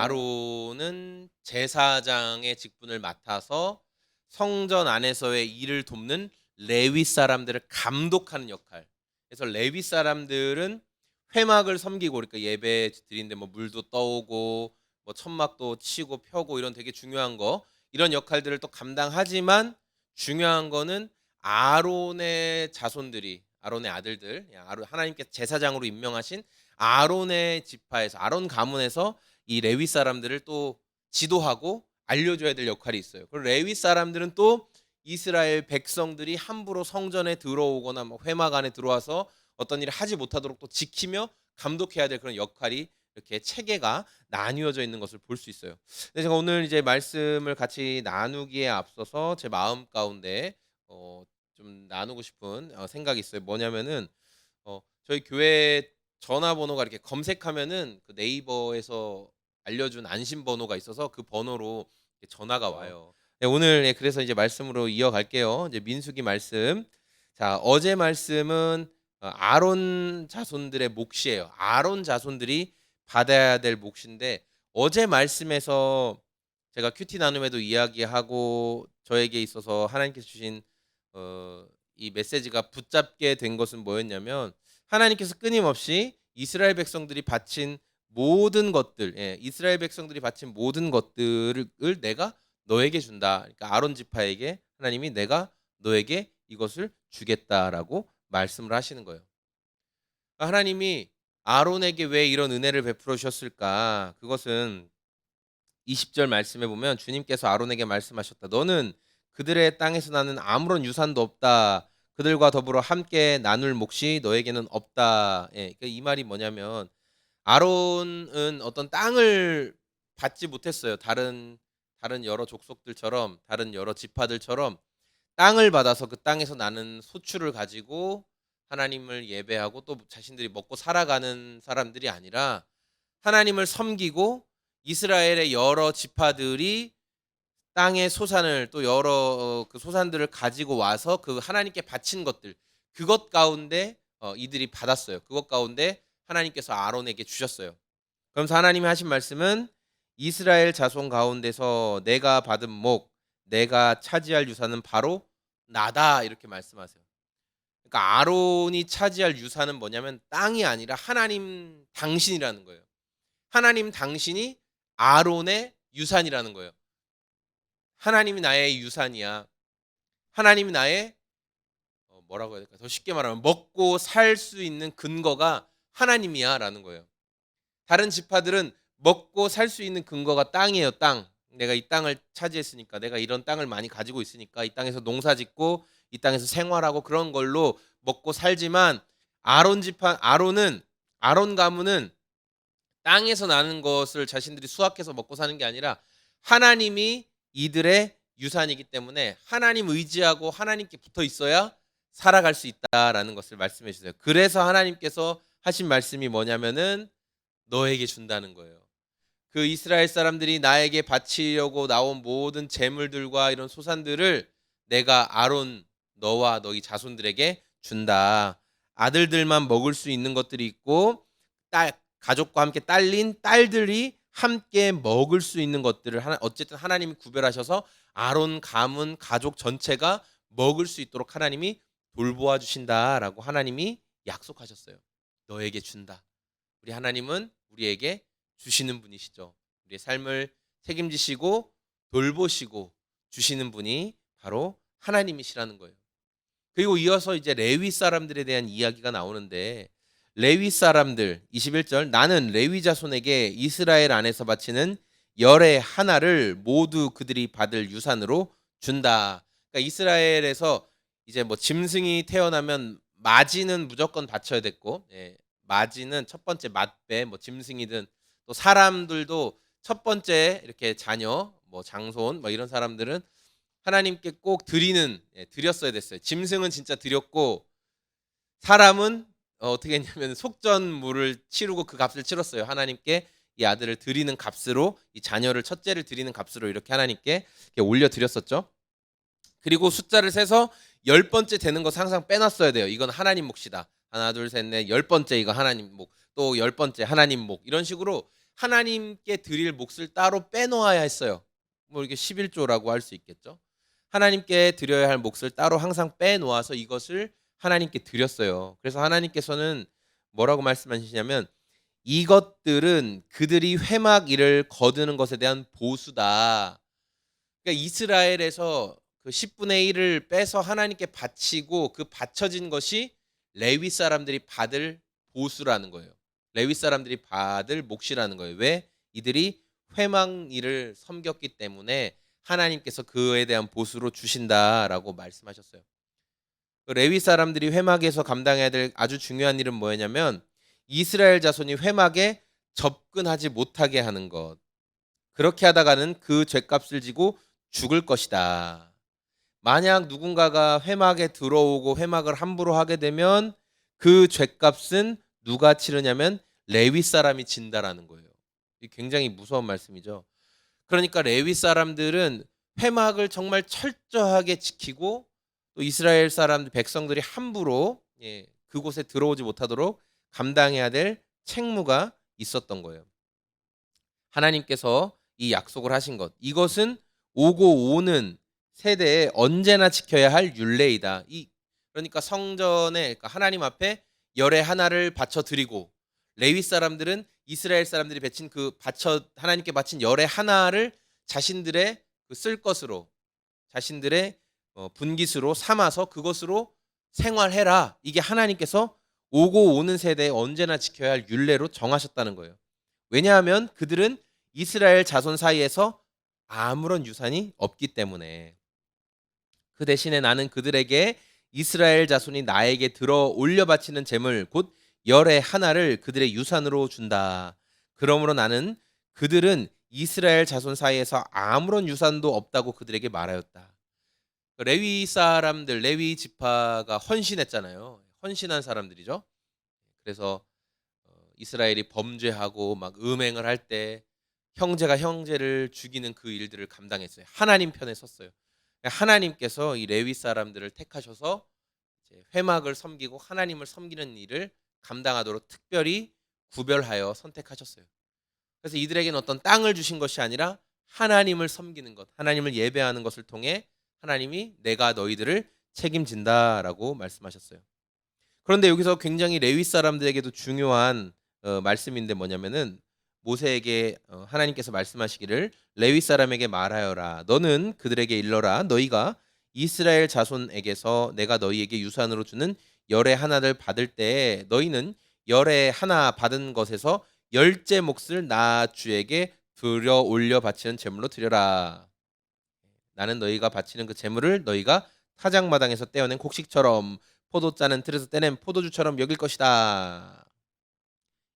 아론은 제사장의 직분을 맡아서 성전 안에서의 일을 돕는 레위 사람들을 감독하는 역할. 그래서 레위 사람들은 회막을 섬기고, 그러니까 예배 드리는데 뭐 물도 떠오고 뭐 천막도 치고 펴고 이런 되게 중요한 거, 이런 역할들을 또 감당하지만, 중요한 거는 아론의 자손들이, 아론의 아들들, 하나님께서 제사장으로 임명하신 아론의 지파에서, 아론 가문에서 이 레위 사람들을 또 지도하고 알려줘야 될 역할이 있어요. 그리고 레위 사람들은 또 이스라엘 백성들이 함부로 성전에 들어오거나 뭐 회막 안에 들어와서 어떤 일을 하지 못하도록 또 지키며 감독해야 될 그런 역할이 이렇게 체계가 나뉘어져 있는 것을 볼 수 있어요. 근데 제가 오늘 이제 말씀을 같이 나누기에 앞서서 제 마음 가운데 좀 나누고 싶은 생각이 있어요. 뭐냐면은 저희 교회 전화번호가 이렇게 검색하면은 그 네이버에서 알려준 안심번호가 있어서 그 번호로 전화가 와요. 네, 오늘 그래서 이제 말씀으로 이어갈게요. 이제 민수기 말씀. 자, 어제 말씀은 아론 자손들의 몫이에요. 아론 자손들이 받아야 될 몫인데, 어제 말씀에서 제가 큐티 나눔에도 이야기하고 저에게 있어서 하나님께서 주신 이 메시지가 붙잡게 된 것은 뭐였냐면, 하나님께서 끊임없이 이스라엘 백성들이 바친 모든 것들, 이스라엘 백성들이 바친 모든 것들을 내가 너에게 준다. 그러니까 아론 지파에게 하나님이 내가 너에게 이것을 주겠다라고 말씀을 하시는 거예요. 그러니까 하나님이 아론에게 왜 이런 은혜를 베풀어 주셨을까? 그것은 20절 말씀에 보면 주님께서 아론에게 말씀하셨다. 너는 그들의 땅에서 나는 아무런 유산도 없다. 그들과 더불어 함께 나눌 몫이 너에게는 없다. 그러니까 이 말이 뭐냐면, 아론은 어떤 땅을 받지 못했어요. 다른 여러 족속들처럼, 다른 여러 지파들처럼 땅을 받아서 그 땅에서 나는 소출을 가지고 하나님을 예배하고 또 자신들이 먹고 살아가는 사람들이 아니라, 하나님을 섬기고 이스라엘의 여러 지파들이 땅의 소산을, 또 여러 그 소산들을 가지고 와서 그 하나님께 바친 것들, 그것 가운데 이들이 받았어요. 그것 가운데 하나님께서 아론에게 주셨어요. 그러면서 하나님이 하신 말씀은, 이스라엘 자손 가운데서 내가 받은 목, 내가 차지할 유산은 바로 나다, 이렇게 말씀하세요. 그러니까 아론이 차지할 유산은 뭐냐면 땅이 아니라 하나님 당신이라는 거예요. 하나님 당신이 아론의 유산이라는 거예요. 하나님이 나의 유산이야. 하나님이 나의 뭐라고 해야 될까? 더 쉽게 말하면 먹고 살 수 있는 근거가 하나님이야라는 거예요. 다른 지파들은 먹고 살 수 있는 근거가 땅이에요. 땅. 내가 이 땅을 차지했으니까, 내가 이런 땅을 많이 가지고 있으니까 이 땅에서 농사짓고 이 땅에서 생활하고 그런 걸로 먹고 살지만, 아론 가문은 땅에서 나는 것을 자신들이 수확해서 먹고 사는 게 아니라 하나님이 이들의 유산이기 때문에 하나님 의지하고 하나님께 붙어 있어야 살아갈 수 있다라는 것을 말씀해 주세요. 그래서 하나님께서 하신 말씀이 뭐냐면은 너에게 준다는 거예요. 그 이스라엘 사람들이 나에게 바치려고 나온 모든 재물들과 이런 소산들을 내가 아론, 너와 너희 자손들에게 준다. 아들들만 먹을 수 있는 것들이 있고, 가족과 함께 딸린 딸들이 함께 먹을 수 있는 것들을 어쨌든 하나님이 구별하셔서 아론 가문 가족 전체가 먹을 수 있도록 하나님이 돌보아 주신다라고 하나님이 약속하셨어요. 너에게 준다. 우리 하나님은 우리에게 주시는 분이시죠. 우리의 삶을 책임지시고 돌보시고 주시는 분이 바로 하나님이시라는 거예요. 그리고 이어서 이제 레위 사람들에 대한 이야기가 나오는데, 레위 사람들 21절, 나는 레위 자손에게 이스라엘 안에서 바치는 열의 하나를 모두 그들이 받을 유산으로 준다. 그러니까 이스라엘에서 이제 뭐 짐승이 태어나면 마지는 무조건 바쳐야 됐고, 마지는 첫 번째 맏배, 뭐 짐승이든 또 사람들도 첫 번째 이렇게 자녀, 뭐 장손, 뭐 이런 사람들은 하나님께 꼭 드렸어야 됐어요. 짐승은 진짜 드렸고, 사람은 어떻게 했냐면 속전무를 치르고 그 값을 치렀어요. 하나님께 이 아들을 드리는 값으로, 이 자녀를 첫째를 드리는 값으로 이렇게 하나님께 이렇게 올려 드렸었죠. 그리고 숫자를 세서 10번째 되는 거 항상 빼놨어야 돼요. 이건 하나님 몫이다. 하나 둘 셋 넷 10번째 이거 하나님 몫, 또 10번째 하나님 몫, 이런 식으로 하나님께 드릴 몫을 따로 빼놓아야 했어요. 뭐 이게 11조라고 할 수 있겠죠. 하나님께 드려야 할 몫을 따로 항상 빼놓아서 이것을 하나님께 드렸어요. 그래서 하나님께서는 뭐라고 말씀하시냐면 이것들은 그들이 회막 일을 거두는 것에 대한 보수다. 그러니까 이스라엘에서 그 10분의 1을 빼서 하나님께 바치고 그 바쳐진 것이 레위 사람들이 받을 보수라는 거예요. 레위 사람들이 받을 몫이라는 거예요. 왜? 이들이 회막 일을 섬겼기 때문에 하나님께서 그에 대한 보수로 주신다라고 말씀하셨어요. 레위 사람들이 회막에서 감당해야 될 아주 중요한 일은 뭐였냐면 이스라엘 자손이 회막에 접근하지 못하게 하는 것. 그렇게 하다가는 그 죄값을 지고 죽을 것이다. 만약 누군가가 회막에 들어오고 회막을 함부로 하게 되면 그 죄값은 누가 치르냐면 레위 사람이 진다라는 거예요. 이게 굉장히 무서운 말씀이죠. 그러니까 레위 사람들은 회막을 정말 철저하게 지키고 또 이스라엘 사람 백성들이 함부로 그곳에 들어오지 못하도록 감당해야 될 책무가 있었던 거예요. 하나님께서 이 약속을 하신 것, 이것은 오고 오는 세대에 언제나 지켜야 할 율례이다. 그러니까 성전에 그러니까 하나님 앞에 열의 하나를 바쳐 드리고 레위 사람들은 이스라엘 사람들이 바친 하나님께 바친 열의 하나를 자신들의 쓸 것으로 자신들의 분깃으로 삼아서 그것으로 생활해라. 이게 하나님께서 오고 오는 세대에 언제나 지켜야 할 율례로 정하셨다는 거예요. 왜냐하면 그들은 이스라엘 자손 사이에서 아무런 유산이 없기 때문에. 그 대신에 나는 그들에게 이스라엘 자손이 나에게 들어 올려 바치는 제물 곧 열의 하나를 그들의 유산으로 준다. 그러므로 나는 그들은 이스라엘 자손 사이에서 아무런 유산도 없다고 그들에게 말하였다. 레위 사람들, 레위 지파가 헌신했잖아요. 헌신한 사람들이죠. 그래서 이스라엘이 범죄하고 막 음행을 할 때 형제가 형제를 죽이는 그 일들을 감당했어요. 하나님 편에 섰어요. 하나님께서 이 레위 사람들을 택하셔서 이제 회막을 섬기고 하나님을 섬기는 일을 감당하도록 특별히 구별하여 선택하셨어요. 그래서 이들에게는 어떤 땅을 주신 것이 아니라 하나님을 섬기는 것, 하나님을 예배하는 것을 통해 하나님이 내가 너희들을 책임진다라고 말씀하셨어요. 그런데 여기서 굉장히 레위 사람들에게도 중요한 말씀인데 뭐냐면은 모세에게 하나님께서 말씀하시기를 레위 사람에게 말하여라. 너는 그들에게 일러라. 너희가 이스라엘 자손에게서 내가 너희에게 유산으로 주는 열의 하나를 받을 때에 너희는 열의 하나 받은 것에서 열째 몫을 나 주에게 들여 올려 바치는 제물로 드려라. 나는 너희가 바치는 그 제물을 너희가 타작마당에서 떼어낸 곡식처럼 포도 짜는 틀에서 떼낸 포도주처럼 여길 것이다.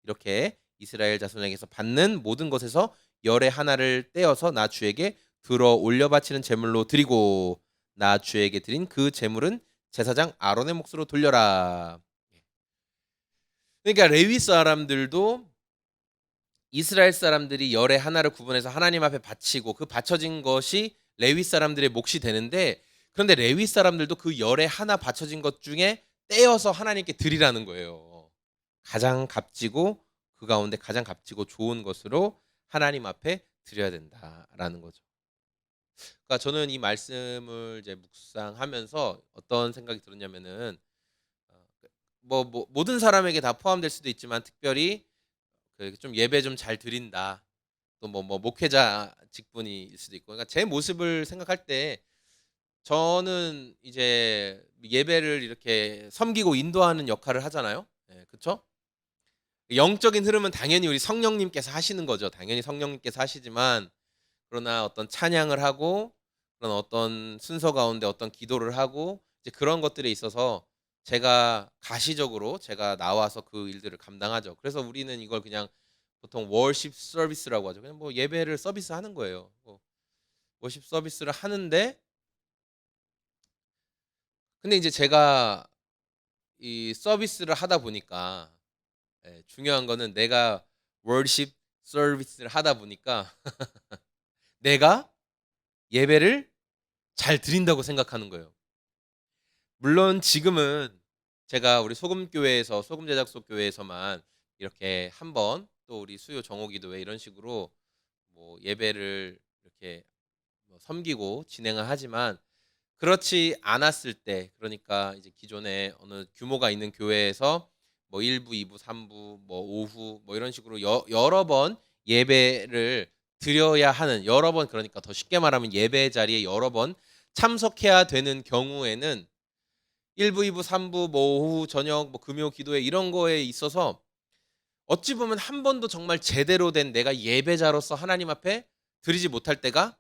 이렇게 이스라엘 자손에게서 받는 모든 것에서 열의 하나를 떼어서 나 주에게 들어 올려 바치는 제물로 드리고 나 주에게 드린 그 제물은 제사장 아론의 몫으로 돌려라. 그러니까 레위 사람들도 이스라엘 사람들이 열의 하나를 구분해서 하나님 앞에 바치고 그 바쳐진 것이 레위 사람들의 몫이 되는데 그런데 레위 사람들도 그 열의 하나 바쳐진 것 중에 떼어서 하나님께 드리라는 거예요. 가장 값지고 그 가운데 가장 값지고 좋은 것으로 하나님 앞에 드려야 된다라는 거죠. 그러니까 저는 이 말씀을 이제 묵상하면서 어떤 생각이 들었냐면은 모든 사람에게 다 포함될 수도 있지만 특별히 좀 예배 좀 잘 드린다. 또 목회자 직분일 수도 있고. 그러니까 제 모습을 생각할 때 저는 이제 예배를 이렇게 섬기고 인도하는 역할을 하잖아요. 그렇죠? 영적인 흐름은 당연히 우리 성령님께서 하시는 거죠. 당연히 성령님께서 하시지만 그러나 어떤 찬양을 하고 그런 어떤 순서 가운데 어떤 기도를 하고 이제 그런 것들에 있어서 제가 가시적으로 제가 나와서 그 일들을 감당하죠. 그래서 우리는 이걸 그냥 보통 월십 서비스라고 하죠. 그냥 예배를 서비스하는 거예요. 월십 서비스를 하는데 근데 이제 제가 이 서비스를 하다 보니까 중요한 거는 내가 월십 서비스를 하다 보니까 내가 예배를 잘 드린다고 생각하는 거예요. 물론 지금은 제가 우리 소금교회에서 소금제작소 교회에서만 이렇게 한 번 또 우리 수요 정오기도회 이런 식으로 뭐 예배를 이렇게 뭐 섬기고 진행을 하지만 그렇지 않았을 때, 그러니까 이제 기존에 어느 규모가 있는 교회에서 뭐 1부, 2부, 3부, 뭐 오후 뭐 이런 식으로 여러 번 예배를 드려야 하는, 여러 번, 그러니까 더 쉽게 말하면 예배 자리에 여러 번 참석해야 되는 경우에는 1부, 2부, 3부, 뭐 오후, 저녁, 뭐 금요 기도회 이런 거에 있어서 어찌 보면 한 번도 정말 제대로 된 내가 예배자로서 하나님 앞에 드리지 못할 때가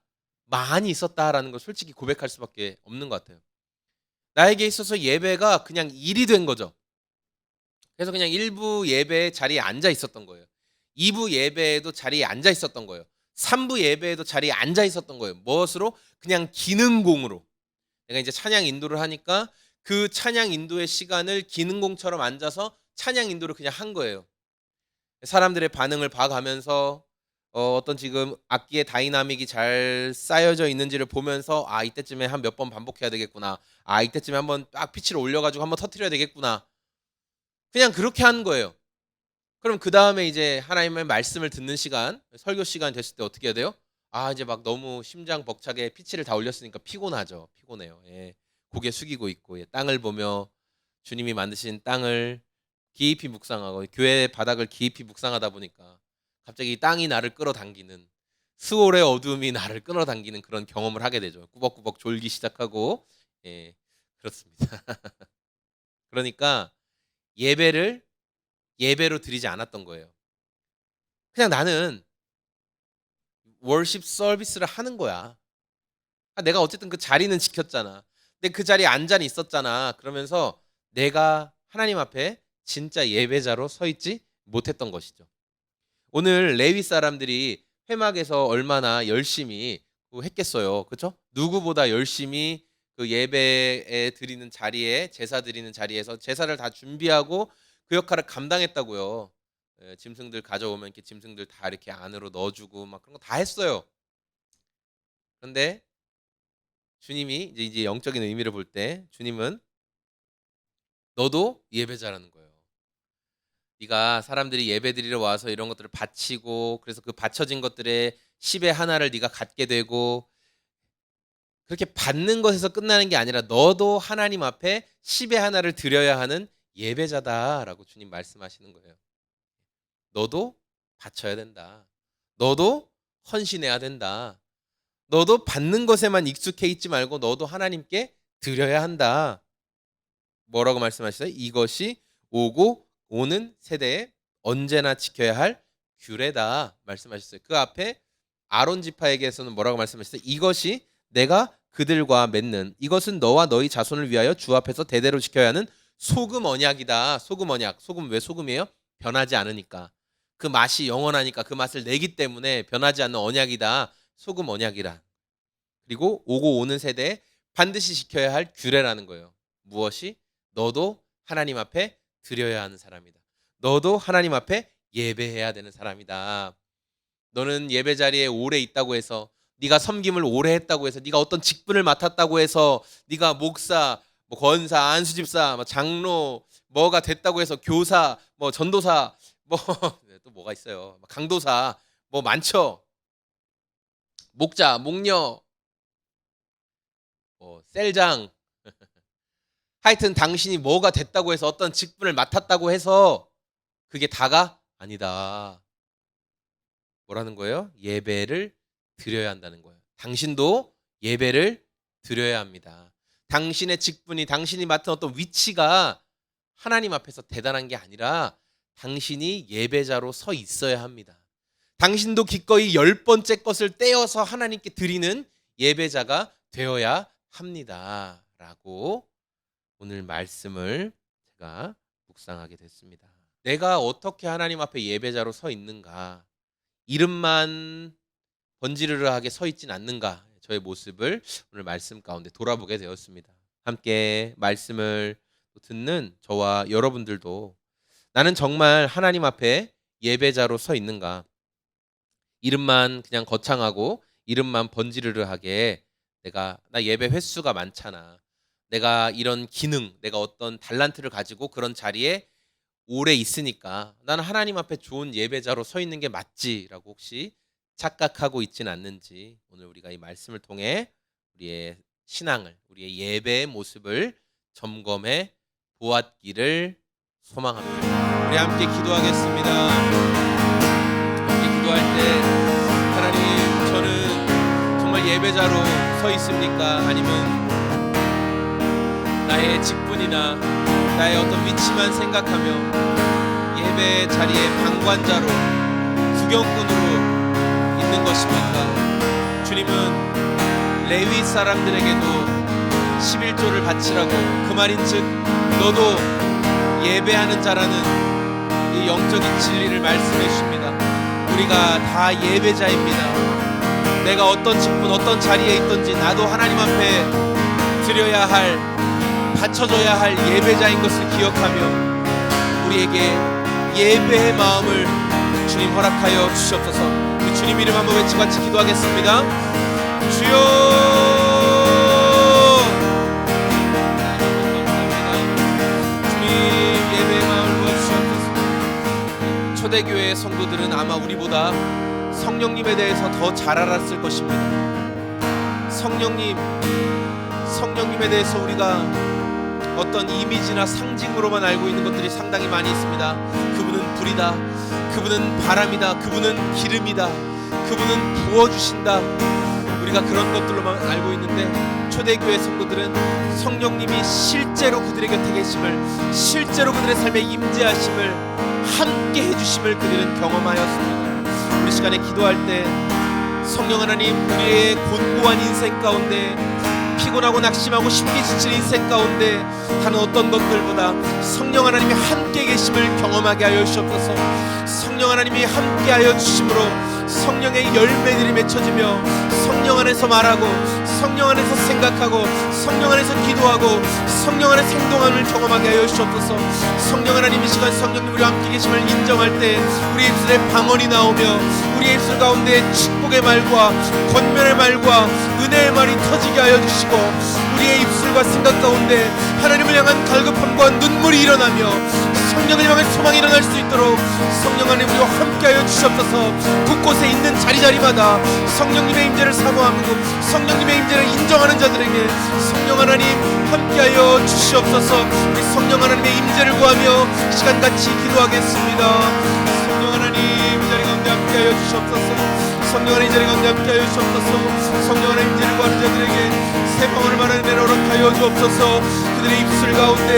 많이 있었다라는 걸 솔직히 고백할 수밖에 없는 것 같아요. 나에게 있어서 예배가 그냥 일이 된 거죠. 그래서 그냥 1부 예배 자리에 앉아 있었던 거예요. 2부 예배에도 자리에 앉아 있었던 거예요. 3부 예배에도 자리에 앉아 있었던 거예요. 무엇으로? 그냥 기능공으로. 내가 이제 찬양 인도를 하니까 그 찬양 인도의 시간을 기능공처럼 앉아서 찬양 인도를 그냥 한 거예요. 사람들의 반응을 봐가면서 어떤 지금 악기의 다이나믹이 잘 쌓여져 있는지를 보면서 아 이때쯤에 한 몇 번 반복해야 되겠구나. 아 이때쯤에 한번 딱 피치를 올려가지고 한번 터트려야 되겠구나. 그냥 그렇게 한 거예요. 그럼 그 다음에 이제 하나님의 말씀을 듣는 시간, 설교 시간 됐을 때 어떻게 해야 돼요? 아 이제 막 너무 심장 벅차게 피치를 다 올렸으니까 피곤하죠. 피곤해요. 예. 고개 숙이고 있고, 예. 땅을 보며 주님이 만드신 땅을 깊이 묵상하고 교회 바닥을 깊이 묵상하다 보니까 갑자기 땅이 나를 끌어당기는, 수월의 어둠이 나를 끌어당기는 그런 경험을 하게 되죠. 꾸벅꾸벅 졸기 시작하고, 예, 그렇습니다. 그러니까 예배를 예배로 드리지 않았던 거예요. 그냥 나는 월십 서비스를 하는 거야. 아, 내가 어쨌든 그 자리는 지켰잖아. 근데 그 자리에 앉아 있었잖아. 그러면서 내가 하나님 앞에 진짜 예배자로 서 있지 못했던 것이죠. 오늘 레위 사람들이 회막에서 얼마나 열심히 했겠어요. 그렇죠? 누구보다 열심히 그 예배에 드리는 자리에, 제사 드리는 자리에서 제사를 다 준비하고 그 역할을 감당했다고요. 예, 짐승들 가져오면 이렇게 짐승들 다 이렇게 안으로 넣어주고 막 그런 거 다 했어요. 그런데 주님이 이제 영적인 의미를 볼 때 주님은 너도 예배자라는 거예요. 네가 사람들이 예배드리러 와서 이런 것들을 바치고, 그래서 그 바쳐진 것들의 10의 하나를 네가 갖게 되고, 그렇게 받는 것에서 끝나는 게 아니라 너도 하나님 앞에 10의 하나를 드려야 하는 예배자다라고 주님 말씀하시는 거예요. 너도 바쳐야 된다. 너도 헌신해야 된다. 너도 받는 것에만 익숙해 있지 말고 너도 하나님께 드려야 한다. 뭐라고 말씀하시어요? 이것이 오고 오는 세대에 언제나 지켜야 할 규례다 말씀하셨어요. 그 앞에 아론 지파에게서는 뭐라고 말씀하셨어요? 이것이 내가 그들과 맺는, 이것은 너와 너희 자손을 위하여 주 앞에서 대대로 지켜야 하는 소금 언약이다. 소금 언약. 소금 왜 소금이에요? 변하지 않으니까. 그 맛이 영원하니까 그 맛을 내기 때문에 변하지 않는 언약이다. 소금 언약이라. 그리고 오고 오는 세대에 반드시 지켜야 할 규례라는 거예요. 무엇이? 너도 하나님 앞에 드려야 하는 사람이다. 너도 하나님 앞에 예배해야 되는 사람이다. 너는 예배 자리에 오래 있다고 해서, 네가 섬김을 오래 했다고 해서, 네가 어떤 직분을 맡았다고 해서, 네가 목사, 뭐 권사, 안수집사, 뭐 장로, 뭐가 됐다고 해서 교사, 뭐 전도사, 뭐 또 뭐가 있어요. 강도사, 뭐 많죠. 목자, 목녀, 뭐 셀장. 하여튼 당신이 뭐가 됐다고 해서, 어떤 직분을 맡았다고 해서 그게 다가 아니다. 뭐라는 거예요? 예배를 드려야 한다는 거예요. 당신도 예배를 드려야 합니다. 당신의 직분이, 당신이 맡은 어떤 위치가 하나님 앞에서 대단한 게 아니라 당신이 예배자로 서 있어야 합니다. 당신도 기꺼이 10번째 것을 떼어서 하나님께 드리는 예배자가 되어야 합니다. 라고 오늘 말씀을 제가 묵상하게 됐습니다. 내가 어떻게 하나님 앞에 예배자로 서 있는가, 이름만 번지르르하게 서 있진 않는가, 저의 모습을 오늘 말씀 가운데 돌아보게 되었습니다. 함께 말씀을 듣는 저와 여러분들도 나는 정말 하나님 앞에 예배자로 서 있는가, 이름만 그냥 거창하고 이름만 번지르르하게 나 예배 횟수가 많잖아, 내가 이런 기능, 내가 어떤 달란트를 가지고 그런 자리에 오래 있으니까 나는 하나님 앞에 좋은 예배자로 서 있는 게 맞지라고 혹시 착각하고 있지는 않는지 오늘 우리가 이 말씀을 통해 우리의 신앙을, 우리의 예배의 모습을 점검해 보았기를 소망합니다. 우리 함께 기도하겠습니다. 함께 기도할 때 하나님, 저는 정말 예배자로 서 있습니까? 아니면 나의 직분이나 나의 어떤 위치만 생각하며 예배 자리의 방관자로, 구경꾼으로 있는 것입니까? 주님은 레위 사람들에게도 11조를 바치라고, 그 말인즉 너도 예배하는 자라는 이 영적인 진리를 말씀해 주십니다. 우리가 다 예배자입니다. 내가 어떤 직분, 어떤 자리에 있든지 나도 하나님 앞에 드려야 할, 바쳐줘야 할 예배자인 것을 기억하며 우리에게 예배의 마음을 주님 허락하여 주시옵소서. 우리 주님 이름 한번 외치고 같이 기도하겠습니다. 주여, 주님 예배의 마음을 부어주시옵소서. 초대교회의 성도들은 아마 우리보다 성령님에 대해서 더 잘 알았을 것입니다. 성령님에 대해서 우리가 어떤 이미지나 상징으로만 알고 있는 것들이 상당히 많이 있습니다. 그분은 불이다, 그분은 바람이다, 그분은 기름이다, 그분은 부어주신다. 우리가 그런 것들로만 알고 있는데 초대교회 성도들은 성령님이 실제로 그들의 곁에 계심을, 실제로 그들의 삶에 임재하심을, 함께 해주심을 그들은 경험하였습니다. 우리 시간에 기도할 때 성령 하나님, 우리의 곤고한 인생 가운데, 피곤하고 낙심하고 쉽게 지친 인생 가운데 다른 어떤 것들보다 성령 하나님이 함께 계심을 경험하게 하여 주시옵소서. 성령 하나님이 함께 하여 주심으로 성령의 열매들이 맺혀지며 성령 안에서 말하고, 성령 안에서 생각하고, 성령 안에서 기도하고, 성령 안에서 행동함을 경험하게 하여 주시옵소서. 성령 하나님, 이 시간 성령님 우리와 함께 계심을 인정할 때 우리 입술에 방언이 나오며 우리 입술 가운데 축복의 말과 권면의 말과 은혜의 말이 터지게 하여 주시고, 우리의 입술과 생각 가운데 하나님을 향한 갈급함과 눈물이 일어나며 성령을 향한 소망이 일어날 수 있도록 성령 하나님 우리와 함께하여 주시옵소서. 곳곳에 있는 자리자리마다 성령님의 임재를 사모하고 성령님의 임재를 인정하는 자들에게 성령 하나님 함께하여 주시옵소서. 우리 성령 하나님의 임재를 구하며 시간같이 기도하겠습니다. 성령 하나님 이 자리 가운데 함께하여 주시옵소서. 성령 하나님 이 자리 가운데 함께하여 주시옵소서. 성령 하나님 임재를 구하는 자들에게 새 방언을 말하는 데를 허락하여 주옵소서. 그들의 입술 가운데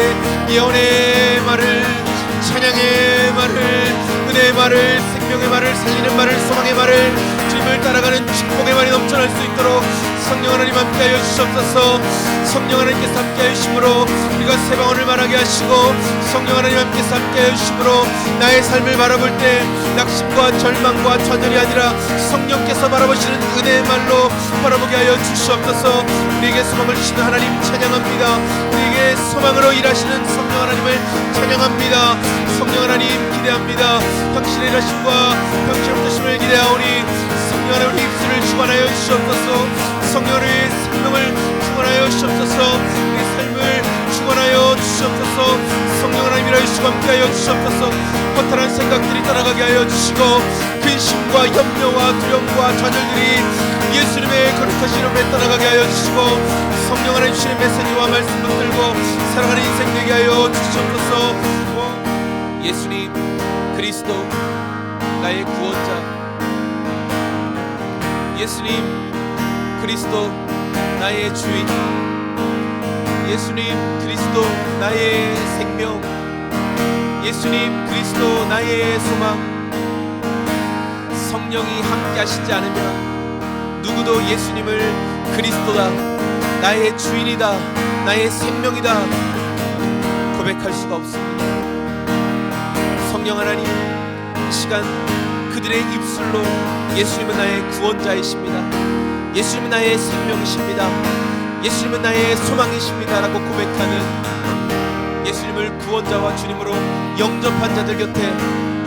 예언의 말을, 찬양의 말을, 은혜의 말을, 생명의 말을, 살리는 말을, 소망의 말을, 주님을 따라가는 축복의 말이 넘쳐날 수 있도록 성령 하나님 함께하여 주시옵소서. 성령 하나님께서 함께하여 주심으로 우리가 새 방언을 말하게 하시고, 성령 하나님 함께서 함께하여 주심으로 나의 삶을 바라볼 때 낙심과 절망과 좌절이 아니라 성령께서 바라보시는 은혜의 말로 바라보게 하여 주시옵소서. 우리에게 소망을 주시는 하나님 찬양합니다. 우리에게 소망으로 일하시는 성령 하나님을 찬양합니다. 성령 하나님 기대합니다. 당신의 일하심과 당신의 뜻임을 기대하오니 성령 하나님 우리 입술을 주관하여 주시옵소서. 성령 하나님의 생명을 주관하여 주시옵소서. 우리 삶을 주관하여 주시옵소서. 성령 하나님 일하여 주시고 함께하여 주시옵소서. 허탈한 생각들이 떠나가게 하여 주시고 근심과 염려와 두려움과 좌절들이 예수님의 거룩하신 이름에 떠나가게 하여 주시고 성령 하나님 주시는 메시지와 말씀 붙들고 사랑하는 인생 되게 하여 주시옵소서. 예수님 그리스도 나의 구원자, 예수님 그리스도 나의 주인, 예수님 그리스도 나의 생명, 예수님 그리스도 나의 소망. 성령이 함께 하시지 않으면 누구도 예수님을 그리스도다, 나의 주인이다, 나의 생명이다 고백할 수가 없습니다. 성령 하나님 이 시간 그들의 입술로 예수님은 나의 구원자이십니다, 예수님은 나의 생명이십니다, 예수님은 나의 소망이십니다 라고 고백하는 예수님을 구원자와 주님으로 영접한 자들 곁에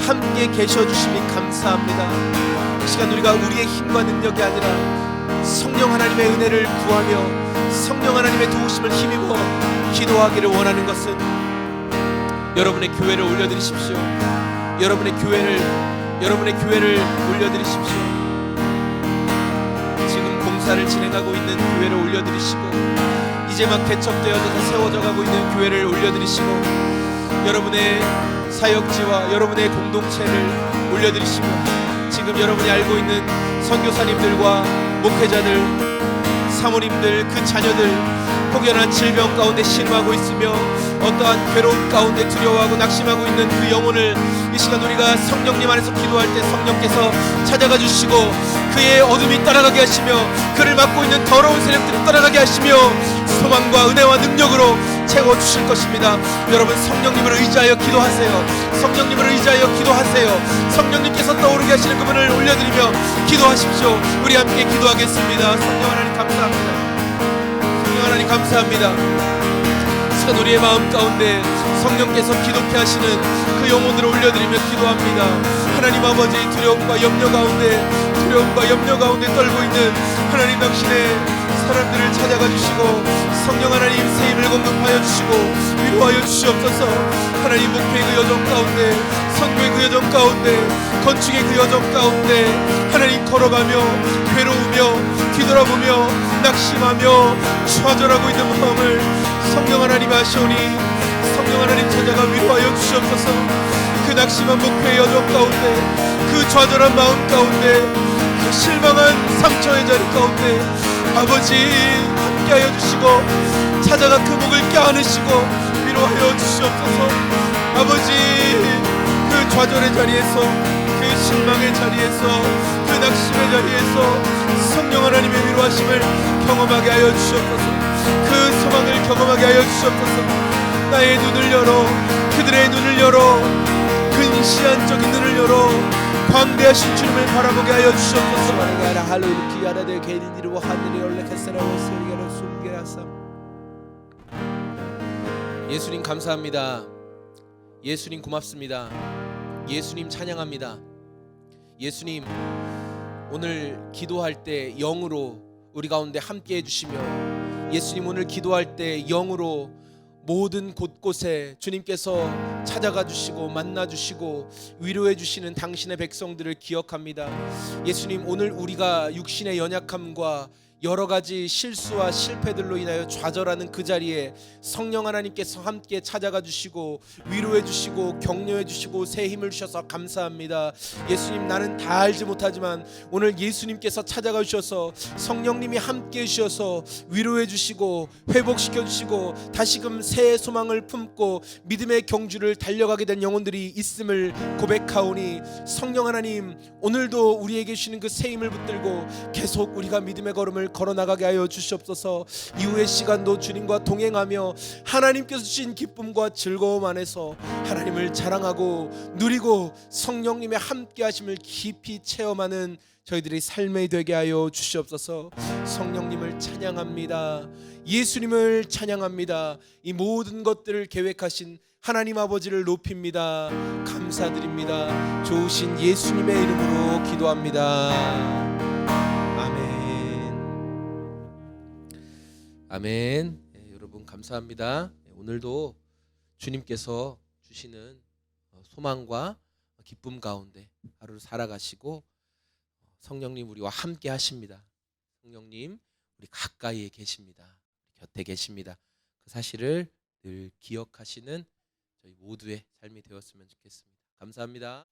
함께 계셔주심이 감사합니다. 이 시간 우리가 우리의 힘과 능력이 아니라 성령 하나님의 은혜를 구하며 성령 하나님의 도우심을 힘입어 기도하기를 원하는 것은 여러분의 교회를 올려드리십시오. 여러분의 교회를 올려드리십시오. 지금 공사를 진행하고 있는 교회를 올려드리시고, 이제 막 개척되어져서 세워져 가고 있는 교회를 올려드리시고, 여러분의 사역지와 여러분의 공동체를 올려드리시고, 지금 여러분이 알고 있는 선교사님들과 목회자들, 사모님들, 그 자녀들 혹여나 질병 가운데 신음하고 있으며 어떠한 괴로움 가운데 두려워하고 낙심하고 있는 그 영혼을 이 시간 우리가 성령님 안에서 기도할 때 성령께서 찾아가 주시고 그의 어둠이 따라가게 하시며 그를 막고 있는 더러운 세력들을 따라가게 하시며 소망과 은혜와 능력으로 채워주실 것입니다. 여러분, 성령님을 의지하여 기도하세요. 성령님을 의지하여 기도하세요. 성령님께서 떠오르게 하시는 그분을 올려드리며 기도하십시오. 우리 함께 기도하겠습니다. 성령 하나님 감사합니다. 성령 하나님 감사합니다. 시간 우리의 마음 가운데 성령께서 기도케 하시는 그 영혼들을 올려드리며 기도합니다. 하나님 아버지, 두려움과 염려 가운데 떨고 있는 하나님 당신의 사람들을 찾아가 주시고 성령 하나님 새 힘을 공급하여 주시고 위로하여 주시옵소서. 하나님, 목회의 그 여정 가운데, 선교의 그 여정 가운데, 건축의 그 여정 가운데 하나님 걸어가며 괴로우며 뒤돌아보며 낙심하며 좌절하고 있는 마음을 성령 하나님 아시오니 성령 하나님 찾아가 위로하여 주시옵소서. 그 낙심한 목회의 여정 가운데, 그 좌절한 마음 가운데, 그 실망한 상처의 자리 가운데 아버지 함께하여 주시고 찾아가 그 목을 껴안으시고 위로하여 주시옵소서. 아버지, 그 좌절의 자리에서, 그 실망의 자리에서, 그 낙심의 자리에서 성령 하나님의 위로하심을 경험하게 하여 주시옵소서. 그 소망을 경험하게 하여 주시옵소서. 나의 눈을 열어, 그들의 눈을 열어, 근시안적인 눈을 열어 광대하신 주님을 바라보게 하여 주시옵소서. 예수님 감사합니다. 예수님 고맙습니다. 예수님 찬양합니다. 예수님, 오늘 기도할 때 영으로 우리 가운데 함께 해주시며, 예수님 오늘 기도할 때 영으로 모든 곳곳에 주님께서 찾아가 주시고 만나 주시고 위로해 주시는 당신의 백성들을 기억합니다. 예수님, 오늘 우리가 육신의 연약함과 여러 가지 실수와 실패들로 인하여 좌절하는 그 자리에 성령 하나님께서 함께 찾아가 주시고 위로해 주시고 격려해 주시고 새 힘을 주셔서 감사합니다. 예수님, 나는 다 알지 못하지만 오늘 예수님께서 찾아가 주셔서 성령님이 함께 해주셔서 위로해 주시고 회복시켜 주시고 다시금 새 소망을 품고 믿음의 경주를 달려가게 된 영혼들이 있음을 고백하오니, 성령 하나님, 오늘도 우리에게 주시는 그 새 힘을 붙들고 계속 우리가 믿음의 걸음을 걸어나가게 하여 주시옵소서. 이후의 시간도 주님과 동행하며 하나님께서 주신 기쁨과 즐거움 안에서 하나님을 자랑하고 누리고 성령님의 함께 하심을 깊이 체험하는 저희들의 삶이 되게 하여 주시옵소서. 성령님을 찬양합니다. 예수님을 찬양합니다. 이 모든 것들을 계획하신 하나님 아버지를 높입니다. 감사드립니다. 좋으신 예수님의 이름으로 기도합니다. 아멘. 네, 여러분 감사합니다. 네, 오늘도 주님께서 주시는 소망과 기쁨 가운데 하루를 살아가시고 성령님 우리와 함께 하십니다. 성령님 우리 가까이에 계십니다. 곁에 계십니다. 그 사실을 늘 기억하시는 저희 모두의 삶이 되었으면 좋겠습니다. 감사합니다.